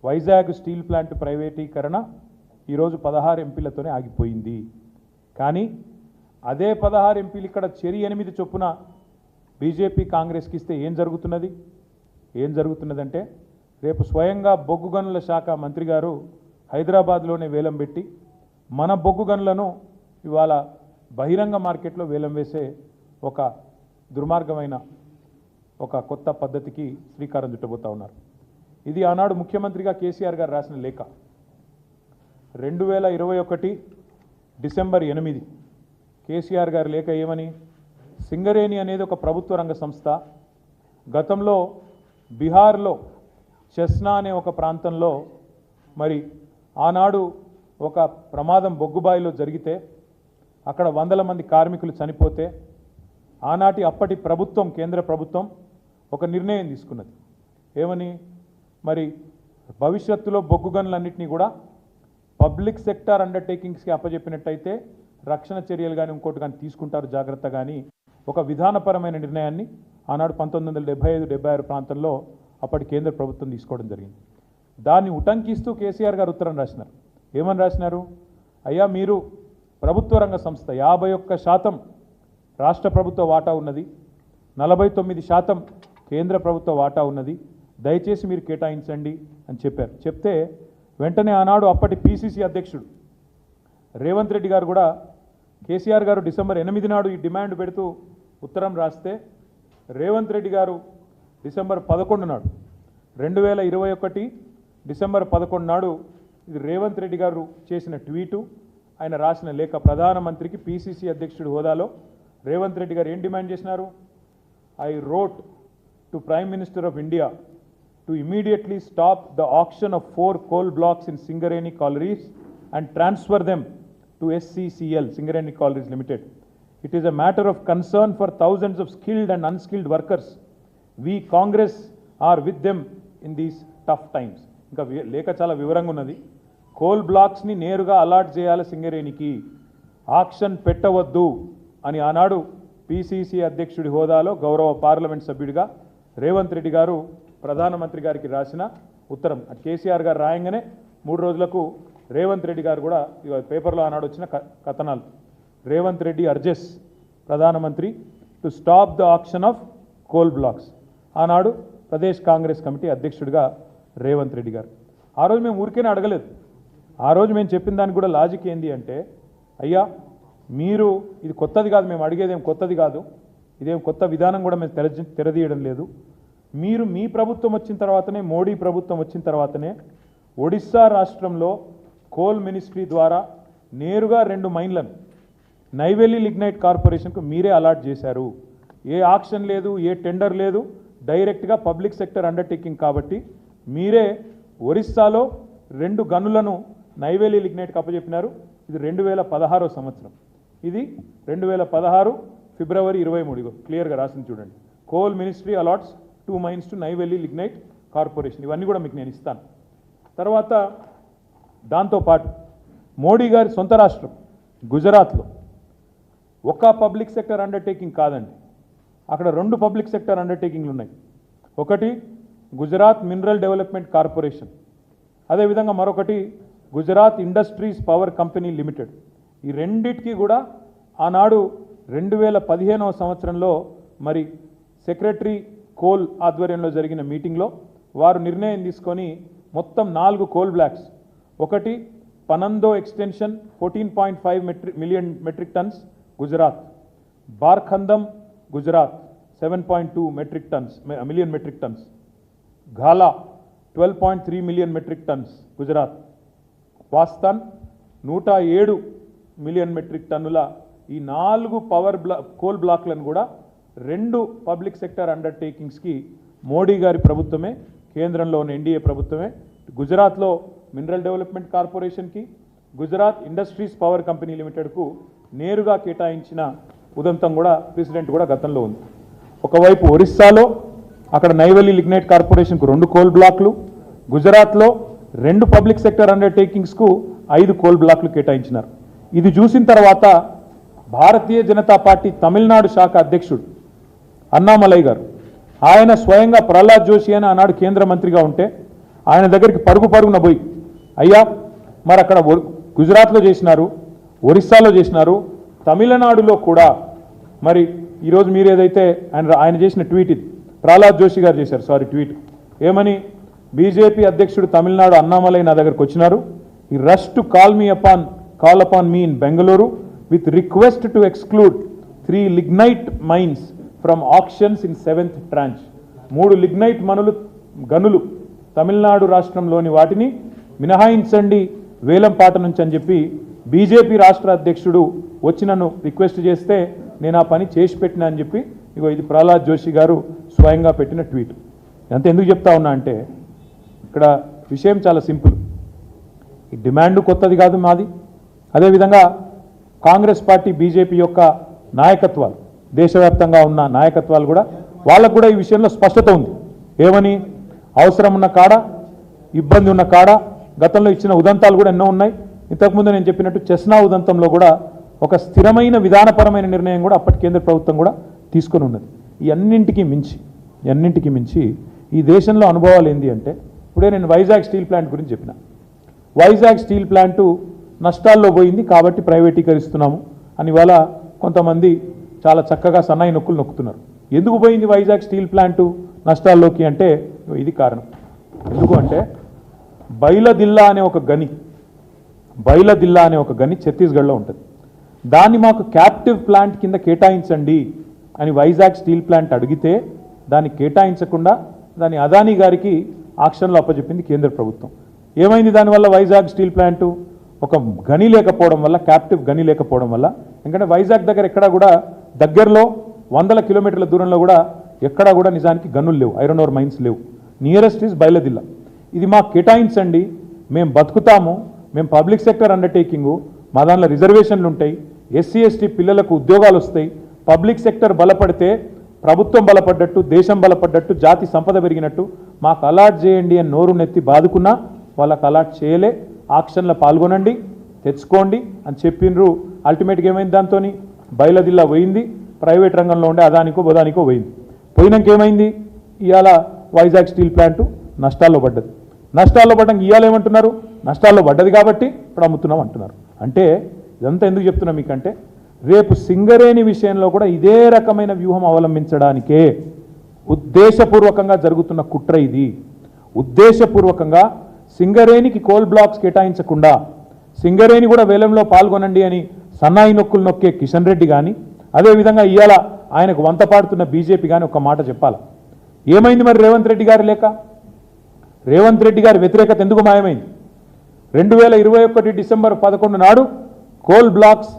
Vizag steel plant ప్రైవేటీకరణ ఈరోజు 16 ఎంపీలతోనే ఆగిపోయింది. కానీ అదే 16 ఎంపీలు ఇక్కడ చెరి 8 చొప్పున బీజేపీ కాంగ్రెస్కి ఇస్తే ఏం జరుగుతున్నదంటే రేపు స్వయంగా బొగ్గు గనుల శాఖ మంత్రి గారు హైదరాబాద్లోనే వేలం పెట్టి మన బొగ్గు గనులను ఇవాళ బహిరంగ మార్కెట్లో వేలం వేసే ఒక దుర్మార్గమైన ఒక కొత్త పద్ధతికి శ్రీకారం చుట్టబోతా ఉన్నారు. ఇది ఆనాడు ముఖ్యమంత్రిగా కేసీఆర్ గారు రాసిన లేఖ. 2021 డిసెంబర్ 8 కేసీఆర్ గారి లేఖ ఏమని, సింగరేణి అనేది ఒక ప్రభుత్వ రంగ సంస్థ. గతంలో బీహార్లో చెస్నా అనే ఒక ప్రాంతంలో మరి ఆనాడు ఒక ప్రమాదం బొగ్గుబాయిలో జరిగితే అక్కడ 100 మంది కార్మికులు చనిపోతే ఆనాటి అప్పటి ప్రభుత్వం, కేంద్ర ప్రభుత్వం ఒక నిర్ణయం తీసుకున్నది. ఏమని, మరి భవిష్యత్తులో బొగ్గు గనులన్నింటినీ కూడా పబ్లిక్ సెక్టార్ అండర్టేకింగ్స్కి అప్పచెప్పినట్టయితే రక్షణ చర్యలు కానీ ఇంకోటి కానీ తీసుకుంటారు జాగ్రత్త. కానీ ఒక విధానపరమైన నిర్ణయాన్ని ఆనాడు 1975-76 ప్రాంతంలో అప్పటి కేంద్ర ప్రభుత్వం తీసుకోవడం జరిగింది. దాన్ని ఉటంకిస్తూ కేసీఆర్ గారు ఉత్తరం రాసినారు. ఏమని రాసినారు, అయ్యా మీరు ప్రభుత్వ రంగ సంస్థ, 51% రాష్ట్ర ప్రభుత్వ వాటా ఉన్నది, 49% కేంద్ర ప్రభుత్వ వాటా ఉన్నది, దయచేసి మీరు కేటాయించండి అని చెప్పారు. చెప్తే వెంటనే ఆనాడు అప్పటి పిసిసి అధ్యక్షుడు రేవంత్ రెడ్డి గారు కూడా కేసీఆర్ గారు డిసెంబర్ 8 నాడు ఈ డిమాండ్ పెడుతూ ఉత్తరం రాస్తే రేవంత్ రెడ్డి గారు డిసెంబర్ 11 నాడు 2021 డిసెంబర్ 11 నాడు ఇది రేవంత్ రెడ్డి గారు చేసిన ట్వీటు, ఆయన రాసిన లేఖ. ప్రధానమంత్రికి పిసిసి అధ్యక్షుడి హోదాలో రేవంత్ రెడ్డి గారు ఏం డిమాండ్ చేసినారు, I wrote to prime minister of India to immediately stop the auction of 4 coal blocks in Singareni Collieries and transfer them to SCCL, Singareni Collieries Limited. It is a matter of concern for thousands of skilled and unskilled workers. We Congress are with them in these tough times. ఇంకా లేఖ చాలా వివరంగా ఉన్నది. Coal బ్లాక్స్ని నేరుగా allot చేయాలి సింగరేణికి, auction పెట్టవద్దు అని ఆనాడు పిసిసి అధ్యక్షుడి హోదాలో గౌరవ పార్లమెంట్ సభ్యుడిగా రేవంత్ రెడ్డి గారు ప్రధానమంత్రి గారికి రాసిన ఉత్తరం. కేసీఆర్ గారు రాయంగానే 3 రోజులకు రేవంత్ రెడ్డి గారు కూడా పేపర్లో ఆనాడు వచ్చిన కథనాలు, రేవంత్ రెడ్డి అర్జెస్ ప్రధానమంత్రి to stop the auction of coal blocks. ఆనాడు ప్రదేశ్ కాంగ్రెస్ కమిటీ అధ్యక్షుడిగా రేవంత్ రెడ్డి గారు. ఆ రోజు మేము ఊరికేనే అడగలేదు. ఆ రోజు మేము చెప్పిన దానికి కూడా లాజిక్ ఏంది అంటే, అయ్యా మీరు ఇది కొత్తది కాదు, మేము అడిగేదేం కొత్తది కాదు, ఇదేం కొత్త విధానం కూడా మేము తెరదీయడం లేదు. మీరు మీ ప్రభుత్వం వచ్చిన తర్వాతనే, మోడీ ప్రభుత్వం వచ్చిన తర్వాతనే ఒడిస్సా రాష్ట్రంలో కోల్ మినిస్ట్రీ ద్వారా నేరుగా 2 మైన్లను నైవేలి లిగ్నైట్ కార్పొరేషన్కు మీరే అలాట్ చేశారు. ఏ ఆక్షన్ లేదు, ఏ టెండర్ లేదు, డైరెక్ట్గా పబ్లిక్ సెక్టర్ అండర్టేకింగ్. కాబట్టి మీరే ఒరిస్సాలో 2 గనులను నైవేలి లిగ్నైట్కి అప్పచెప్పినారు. ఇది 2016 సంవత్సరం. ఇది 2016 ఫిబ్రవరి 23 క్లియర్గా రాసింది చూడండి. Coal ministry allots 2 mines to Neyveli lignite corporation. ఇవన్నీ కూడా మీకు నేను ఇస్తాను. తర్వాత దాంతోపాటు మోడీ గారి సొంత రాష్ట్రం గుజరాత్లో ఒక పబ్లిక్ సెక్టర్ అండర్టేకింగ్ కాదండి, అక్కడ 2 పబ్లిక్ సెక్టర్ అండర్టేకింగ్లు ఉన్నాయి. ఒకటి గుజరాత్ మినరల్ డెవలప్మెంట్ కార్పొరేషన్, అదేవిధంగా మరొకటి Gujarat industries power company limited. ఈ రెండిటికి కూడా ఆనాడు 2015వ సంవత్సరంలో మరి సెక్రటరీ కోల్ ఆధ్వర్యంలో జరిగిన మీటింగ్లో వారు నిర్ణయం తీసుకొని మొత్తం 4 కోల్ బ్లాక్స్, ఒకటి Panandhro extension 14.5 million metric tons Gujarat, బార్ఖందం Gujarat 7.2 million metric tons, Ghala 12.3 million metric tons Gujarat, Vastan 107 million metric టన్నుల ఈ 4 కోల్ బ్లాక్లను కూడా 2 పబ్లిక్ సెక్టర్ అండర్టేకింగ్స్కి మోడీ గారి ప్రభుత్వమే, కేంద్రంలో ఉన్న ఎన్డీఏ ప్రభుత్వమే గుజరాత్లో మినరల్ డెవలప్మెంట్ కార్పొరేషన్కి, గుజరాత్ ఇండస్ట్రీస్ పవర్ కంపెనీ లిమిటెడ్కు నేరుగా కేటాయించిన ఉదంతం కూడా ప్రెసిడెంట్ కూడా గతంలో ఉంది. ఒకవైపు ఒరిస్సాలో అక్కడ నైవేలి లిగ్నైట్ కార్పొరేషన్కు 2 కోల్ బ్లాక్లు, గుజరాత్లో 2 పబ్లిక్ సెక్టర్ అండర్టేకింగ్స్కు 5 కోల్ బ్లాక్లు కేటాయించినారు. ఇది చూసిన తర్వాత భారతీయ జనతా పార్టీ తమిళనాడు శాఖ అధ్యక్షుడు అన్నామలై గారు, ఆయన స్వయంగా ప్రహ్లాద్ జోషి అని ఆనాడు కేంద్ర మంత్రిగా ఉంటే ఆయన దగ్గరికి పరుగున పోయి అయ్యా మరి అక్కడ గుజరాత్లో చేసినారు, ఒరిస్సాలో చేసినారు, తమిళనాడులో కూడా మరి ఈరోజు మీరు ఏదైతే ఆయన చేసిన ట్వీట్ ఇది ప్రహ్లాద్ జోషి గారు చేశారు, సారీ ట్వీట్ ఏమని, బీజేపీ అధ్యక్షుడు తమిళనాడు అన్నామలై నా దగ్గరకు వచ్చినారు, ఈ rush to call upon me in Bengaluru with request to exclude 3 lignite mines from actions in 7th tranche. 3 lignite గనులు తమిళనాడు రాష్ట్రంలోని వాటిని మినహాయించండి వేలంపాట నుంచి అని చెప్పి బీజేపీ రాష్ట్ర అధ్యక్షుడు వచ్చి నన్ను రిక్వెస్ట్ చేస్తే నేను ఆ పని చేసి పెట్టినా అని చెప్పి ఇగో ఇది ప్రహ్లాద్ జోషి గారు స్వయంగా పెట్టిన ట్వీట్. అంత ఎందుకు చెప్తా ఉన్నా అంటే ఇక్కడ విషయం చాలా సింపుల్. ఈ డిమాండ్ కొత్తది కాదు మాది. అదేవిధంగా కాంగ్రెస్ పార్టీ బీజేపీ యొక్క నాయకత్వాలు దేశవ్యాప్తంగా ఉన్న నాయకత్వాలు కూడా వాళ్ళకు కూడా ఈ విషయంలో స్పష్టత ఉంది. ఏమని, అవసరం ఉన్న కాడ ఇబ్బంది ఉన్న కాడ గతంలో ఇచ్చిన ఉదంతాలు కూడా ఎన్నో ఉన్నాయి. ఇంతకుముందు నేను చెప్పినట్టు చెస్నా ఉదంతంలో కూడా ఒక స్థిరమైన విధానపరమైన నిర్ణయం కూడా అప్పటి కేంద్ర ప్రభుత్వం కూడా తీసుకొని ఉన్నది. ఈ అన్నింటికీ మించి ఈ దేశంలో అనుభవాలు ఏంటి అంటే, ఇప్పుడే నేను వైజాగ్ స్టీల్ ప్లాంట్ గురించి చెప్పిన. వైజాగ్ స్టీల్ ప్లాంటు నష్టాల్లో పోయింది కాబట్టి ప్రైవేటీకరిస్తున్నాము అని ఇవాళ కొంతమంది చాలా చక్కగా సన్నాయి నొక్కులు నొక్కుతున్నారు. ఎందుకు పోయింది వైజాగ్ స్టీల్ ప్లాంటు నష్టాల్లోకి అంటే ఇది కారణం. ఎందుకు అంటే బైలదిల్లా అనే ఒక గని ఛత్తీస్గఢ్లో ఉంటుంది. దాన్ని మాకు క్యాప్టివ్ ప్లాంట్ కింద కేటాయించండి అని వైజాగ్ స్టీల్ ప్లాంట్ అడిగితే దాన్ని కేటాయించకుండా దాన్ని అదానీ గారికి ఆక్షన్లో అప్పచెప్పింది కేంద్ర ప్రభుత్వం. ఏమైంది దానివల్ల? వైజాగ్ స్టీల్ ప్లాంటు ఒక గని లేకపోవడం వల్ల, క్యాప్టివ్ గని లేకపోవడం వల్ల, ఎందుకంటే వైజాగ్ దగ్గర ఎక్కడా కూడా దగ్గరలో 100 కిలోమీటర్ల దూరంలో కూడా ఎక్కడా కూడా నిజానికి గనులు లేవు, ఐరన్ ఓర్ మైన్స్ లేవు. Nearest is Bailadila. ఇది మాకు కేటాయించండి, మేము బతుకుతాము, మేము పబ్లిక్ సెక్టర్ అండర్టేకింగు, మా దాంట్లో రిజర్వేషన్లు ఉంటాయి, ఎస్సీ ఎస్టీ పిల్లలకు ఉద్యోగాలు వస్తాయి, పబ్లిక్ సెక్టర్ బలపడితే ప్రభుత్వం బలపడ్డట్టు, దేశం బలపడ్డట్టు, జాతి సంపద పెరిగినట్టు మాకు అలాట్ చేయండి అని నోరు నెత్తి బాదుకున్నా వాళ్ళకు అలాట్ చేయలే. ఆక్షన్లో పాల్గొనండి, తెచ్చుకోండి అని చెప్పిండ్రు. అల్టిమేట్గా ఏమైంది? దాంతో బైలదిల్లా పోయింది, ప్రైవేట్ రంగంలో ఉండే అదానికో బొదానికో పోయింది. పోయినాక ఏమైంది? ఇవాళ వైజాగ్ స్టీల్ ప్లాంటు నష్టాల్లో పడ్డది. నష్టాల్లో పడ్డాక ఇవాళ ఏమంటున్నారు? నష్టాల్లో పడ్డది కాబట్టి ఇప్పుడు అమ్ముతున్నాం అంటున్నారు. అంటే ఇదంతా ఎందుకు చెప్తున్నాం మీకంటే, రేపు సింగరేణి విషయంలో కూడా ఇదే రకమైన వ్యూహం అవలంబించడానికే ఉద్దేశపూర్వకంగా జరుగుతున్న కుట్ర ఇది. ఉద్దేశపూర్వకంగా సింగరేణికి కోల్ బ్లాక్స్ కేటాయించకుండా సింగరేణి కూడా వేలంలో పాల్గొనండి అని సన్నాయి నొక్కులు నొక్కే కిషన్ రెడ్డి కానీ, అదేవిధంగా ఇవాళ ఆయనకు వంత పాడుతున్న బీజేపీ కానీ ఒక మాట చెప్పాలి. ఏమైంది మరి రేవంత్ రెడ్డి గారి లేక? రేవంత్ రెడ్డి గారి వ్యతిరేకత ఎందుకు మాయమైంది? 2021 డిసెంబర్ 11 నాడు కోల్ బ్లాక్స్